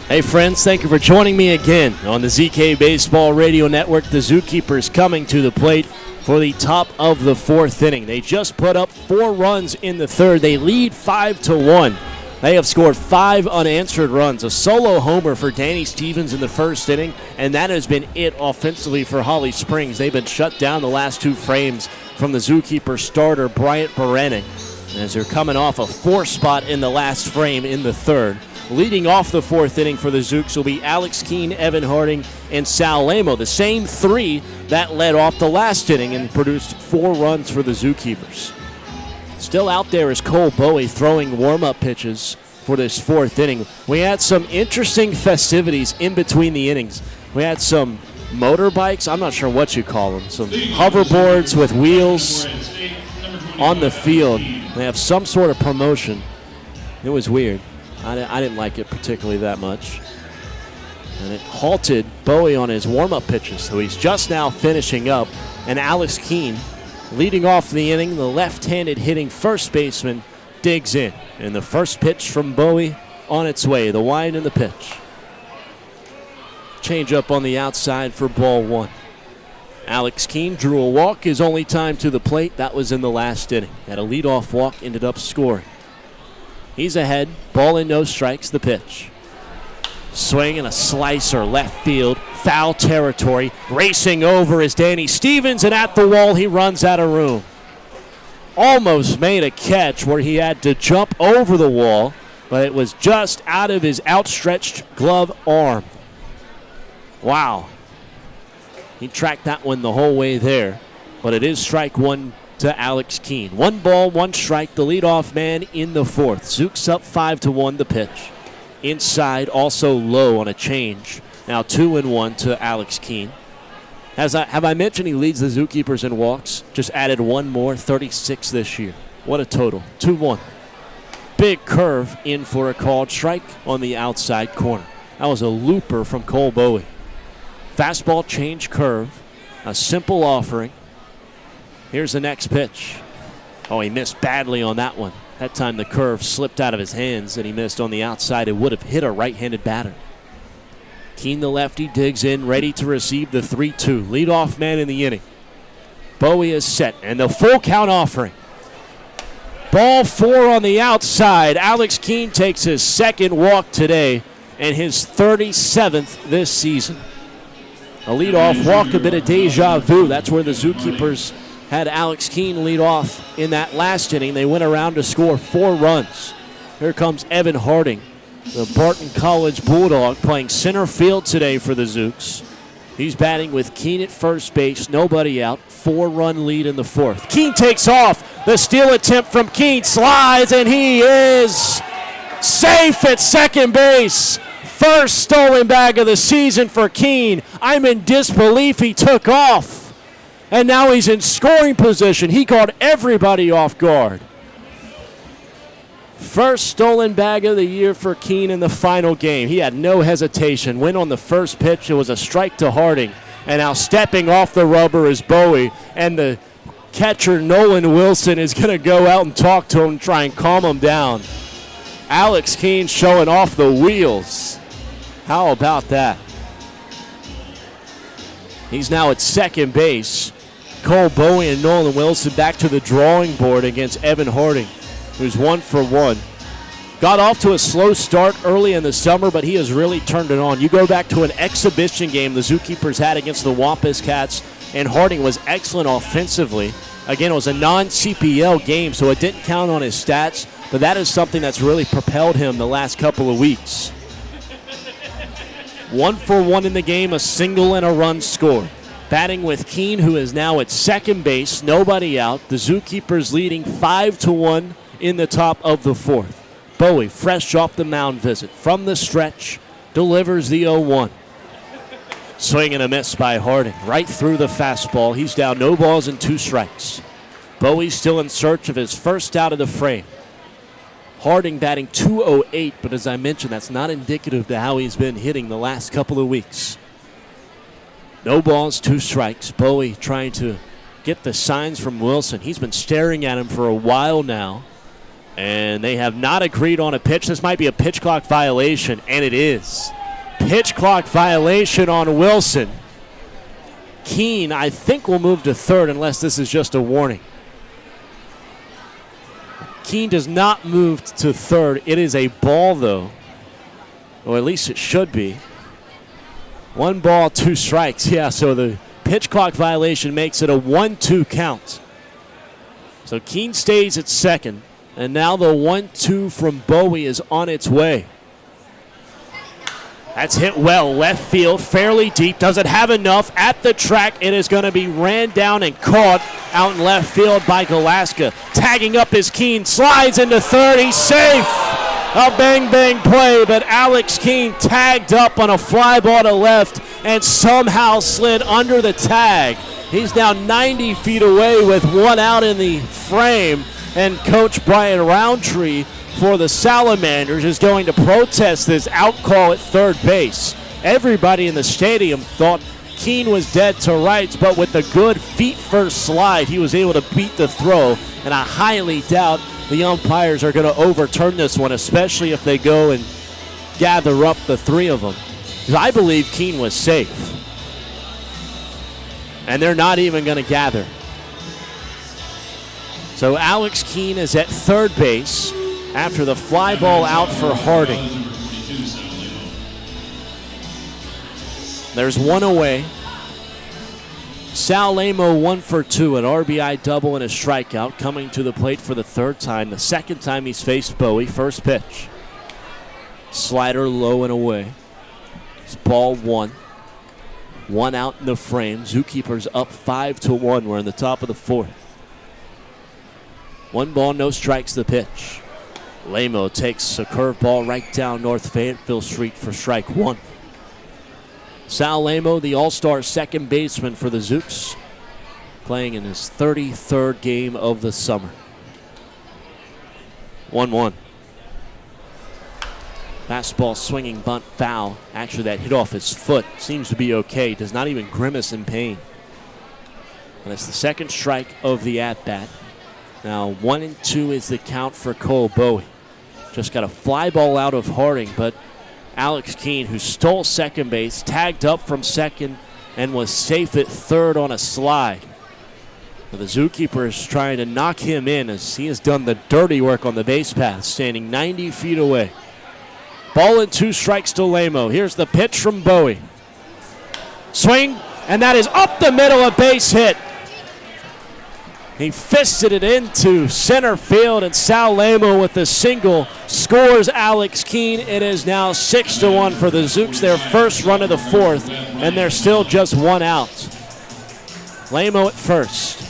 Hey friends, thank you for joining me again on the ZK Baseball Radio Network. The Zookeepers coming to the plate for the top of the fourth inning. They just put up 4 runs in the third. They lead 5-1. They have scored 5 unanswered runs. A solo homer for Danny Stevens in the first inning, and that has been it offensively for Holly Springs. They've been shut down the last 2 frames from the Zookeeper starter, Bryant Baranek, as they're coming off a 4 spot in the last frame in the third. Leading off the fourth inning for the Zooks will be Alex Keene, Evan Harding, and Sal Lamo, the same 3 that led off the last inning and produced 4 runs for the Zookeepers. Still out there is Cole Bowie throwing warm-up pitches for this fourth inning. We had some interesting festivities in between the innings. We had some motorbikes, I'm not sure what you call them, some hoverboards with wheels on the field. They have some sort of promotion. It was weird. I didn't like it particularly that much. And it halted Bowie on his warm-up pitches, so he's just now finishing up. And Alex Keene, leading off the inning, the left-handed hitting first baseman, digs in. And the first pitch from Bowie on its way, the wind and the pitch. Change up on the outside for ball 1. Alex Keene drew a walk, his only time to the plate. That was in the last inning. Had a leadoff walk, ended up scoring. He's ahead, ball and no strikes, the pitch. Swing and a slicer, left field, foul territory. Racing over is Danny Stevens, and at the wall he runs out of room. Almost made a catch where he had to jump over the wall, but it was just out of his outstretched glove arm. Wow. He tracked that one the whole way there, but it is strike 1 to Alex Keene. 1 ball, 1 strike, the leadoff man in the fourth. Zooks up 5-1, the pitch. Inside, also low on a change. Now 2-1 to Alex Keene. Have I mentioned he leads the Zookeepers in walks? Just added 1 more, 36 this year. What a total. 2-1. Big curve in for a called strike on the outside corner. That was a looper from Cole Bowie. Fastball change curve. A simple offering. Here's the next pitch. Oh, he missed badly on that one. That time the curve slipped out of his hands and he missed on the outside. It would have hit a right-handed batter. Keene, the lefty, digs in, ready to receive the 3-2. Leadoff man in the inning. Bowie is set, and the full count offering. Ball 4 on the outside. Alex Keene takes his 2nd walk today and his 37th this season. A leadoff walk, a bit of deja vu. That's where the Zookeepers had Alex Keene lead off in that last inning. They went around to score 4 runs. Here comes Evan Harding, the Barton College Bulldog, playing center field today for the Zooks. He's batting with Keene at first base, nobody out, 4-run lead in the fourth. Keene takes off. The steal attempt from Keene slides, and he is safe at second base. First stolen bag of the season for Keene. I'm in disbelief he took off. And now he's in scoring position. He caught everybody off guard. First stolen bag of the year for Keene in the final game. He had no hesitation. Went on the first pitch. It was a strike to Harding. And now stepping off the rubber is Bowie. And the catcher, Nolan Wilson, is going to go out and talk to him and try and calm him down. Alex Keene showing off the wheels. How about that? He's now at second base. Cole Bowie and Nolan Wilson back to the drawing board against Evan Harding, who's 1 for 1. Got off to a slow start early in the summer, but he has really turned it on. You go back to an exhibition game the Zookeepers had against the Wampus Cats, and Harding was excellent offensively. Again, it was a non-CPL game, so it didn't count on his stats, but that is something that's really propelled him the last couple of weeks. 1 for 1 in the game, a single and a run scored. Batting with Keene, who is now at second base, nobody out. The Zookeepers leading 5-1 in the top of the fourth. Bowie, fresh off the mound visit, from the stretch, delivers the 0-1. Swing and a miss by Harding, right through the fastball. He's down, no balls and 2 strikes. Bowie still in search of his first out of the frame. Harding batting .208, but as I mentioned, that's not indicative to how he's been hitting the last couple of weeks. No balls, 2 strikes. Bowie trying to get the signs from Wilson. He's been staring at him for a while now. And they have not agreed on a pitch. This might be a pitch clock violation, and it is. Pitch clock violation on Wilson. Keene, I think, will move to third unless this is just a warning. Keene does not move to third. It is a ball, though. Or at least it should be. 1 ball, 2 strikes. Yeah, so the pitch clock violation makes it a 1-2 count. So Keene stays at second. And now the 1-2 from Bowie is on its way. That's hit well, left field, fairly deep. Doesn't have enough at the track. It is going to be ran down and caught out in left field by Galaska. Tagging up is Keene, slides into third. He's safe. A bang-bang play, but Alex Keene tagged up on a fly ball to left and somehow slid under the tag. He's now 90 feet away with 1 out in the frame. And Coach Brian Roundtree for the Salamanders is going to protest this out call at third base. Everybody in the stadium thought Keene was dead to rights, but with the good feet-first slide, he was able to beat the throw. And I highly doubt the umpires are going to overturn this one, especially if they go and gather up the 3 of them. Because I believe Keene was safe. And they're not even going to gather. So Alex Keene is at third base after the fly ball out for Harding. There's 1 away. Sal Lamo 1 for 2, an RBI double and a strikeout, coming to the plate for the 3rd time. The 2nd time he's faced Bowie. First pitch. Slider low and away. It's ball 1. 1 out in the frame. Zookeeper's up 5-1. We're in the top of the 4th. 1 ball, no strikes the pitch. Lamo takes a curveball right down North Fayetteville Street for strike 1. Sal Lamo, the all-star second baseman for the Zooks, playing in his 33rd game of the summer. 1-1. Fastball swinging bunt foul. Actually, that hit off his foot. Seems to be okay. Does not even grimace in pain. And that's the 2nd strike of the at-bat. Now 1-2 is the count for Cole Bowie. Just got a fly ball out of Harding, but Alex Keene, who stole second base, tagged up from second and was safe at third on a slide. But the Zookeeper is trying to knock him in as he has done the dirty work on the base path, standing 90 feet away. Ball and 2 strikes to Lamo. Here's the pitch from Bowie. Swing, and that is up the middle, a base hit. He fisted it into center field, and Sal Lamo with the single scores Alex Keene. It is now 6-1 for the Zooks, their first run of the 4th, and they're still just 1 out. Lamo at first.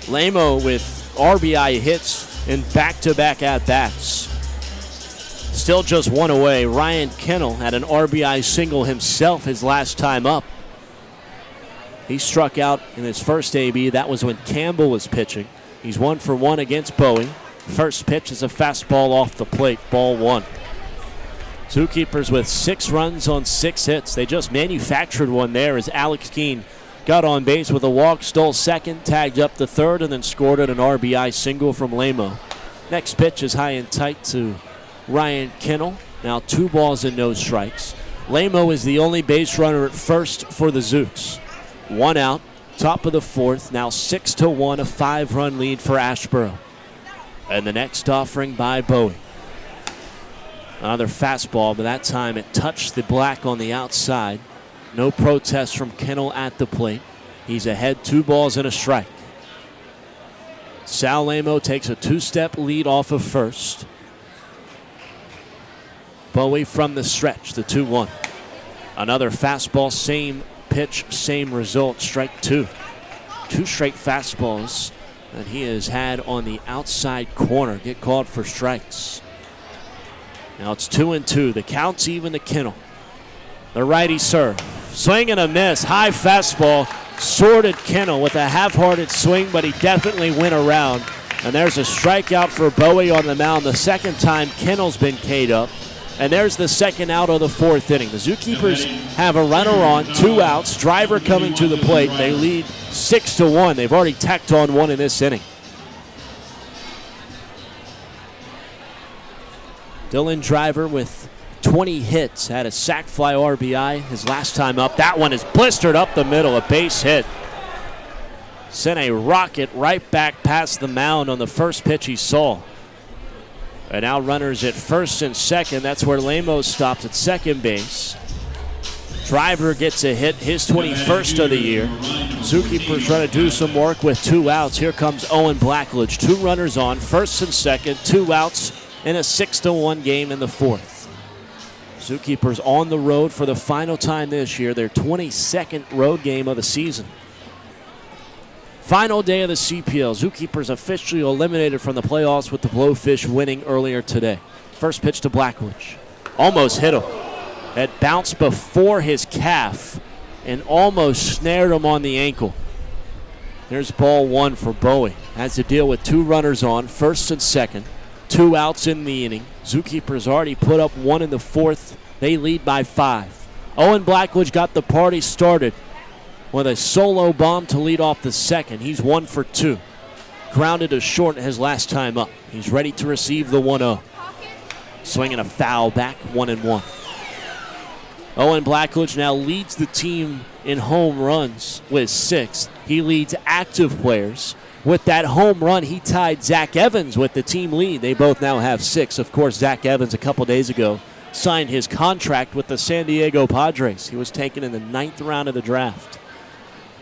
Lamo with RBI hits in back-to-back at-bats. Still just 1 away. Ryan Kennel had an RBI single himself his last time up. He struck out in his first AB. That was when Campbell was pitching. He's 1 for 1 against Bowie. First pitch is a fastball off the plate, ball 1. Zookeepers with 6 runs on 6 hits. They just manufactured one there as Alex Keene got on base with a walk, stole second, tagged up the third, and then scored an RBI single from Lamo. Next pitch is high and tight to Ryan Kennel. Now 2 balls and no strikes. Lamo is the only base runner at first for the Zooks. 1 out, top of the 4th, now 6-1, a 5-run lead for Ashboro. And the next offering by Bowie. Another fastball, but that time it touched the black on the outside. No protest from Kennel at the plate. He's ahead, 2 balls and a strike. Sal Lamo takes a 2-step lead off of first. Bowie from the stretch, the 2-1. Another fastball, same pitch, same result, strike 2. 2 straight fastballs that he has had on the outside corner get called for strikes. Now it's 2-2. The count's even to Kennel. The righty serve. Swing and a miss. High fastball. Sorted Kennel with a half-hearted swing, but he definitely went around. And there's a strikeout for Bowie on the mound. The 2nd time Kennel's been K'd up. And there's the 2nd out of the 4th inning. The Zookeepers have a runner on, 2 outs. Driver coming to the plate. They lead 6-1. They've already tacked on one in this inning. Dylan Driver with 20 hits, had a sac fly RBI his last time up. That one is blistered up the middle, a base hit. Sent a rocket right back past the mound on the first pitch he saw. And now runners at first and second. That's where Lemos stopped at second base. Driver gets a hit, his 21st of the year. Zookeeper's trying to do some work with 2 outs. Here comes Owen Blackledge. 2 runners on, first and second, 2 outs in a 6-1 game in the 4th. Zookeepers on the road for the final time this year, their 22nd road game of the season. Final day of the CPL. Zookeepers officially eliminated from the playoffs with the Blowfish winning earlier today. First pitch to Blackledge. Almost hit him. It bounced before his calf and almost snared him on the ankle. There's ball 1 for Bowie. Has to deal with 2 runners on, first and second. 2 outs in the inning. Zookeepers already put up 1 in the 4th. They lead by 5. Owen Blackledge got the party started with a solo bomb to lead off the second. He's 1 for 2. Grounded to short his last time up. He's ready to receive the 1-0. Swinging a foul back, 1-1. Owen Blackledge now leads the team in home runs with 6. He leads active players. With that home run, he tied Zach Evans with the team lead. They both now have 6. Of course, Zach Evans a couple days ago signed his contract with the San Diego Padres. He was taken in the 9th round of the draft.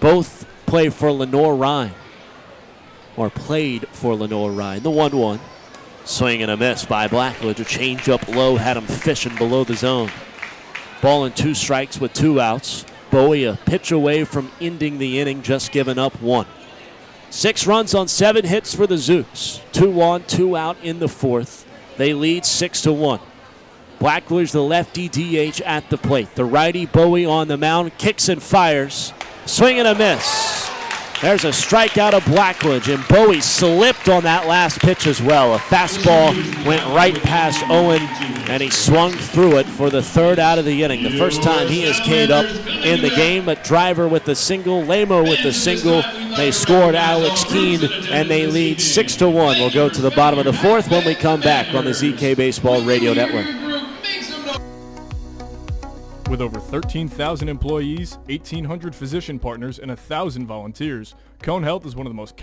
Both play for Lenore-Rhine, or played for Lenore-Rhine. The 1-1. Swing and a miss by Blackledge. A changeup low had him fishing below the zone. Ball and 2 strikes with 2 outs. Bowie a pitch away from ending the inning, just giving up 1. 6 runs on 7 hits for the Zooks. 2 on, 2 out in the 4th. They lead 6-1. Blackledge, the lefty DH at the plate. The righty Bowie on the mound, kicks and fires. Swing and a miss. There's a strikeout of Blackledge, and Bowie slipped on that last pitch as well. A fastball went right past Owen, and he swung through it for the 3rd out of the inning. The first time he has K'd up in the game, but Driver with the single, Lemo with the single. They scored Alex Keene, and they lead 6-1. We'll go to the bottom of the 4th when we come back on the ZK Baseball Radio Network. With over 13,000 employees, 1,800 physician partners, and 1,000 volunteers, Cone Health is one of the most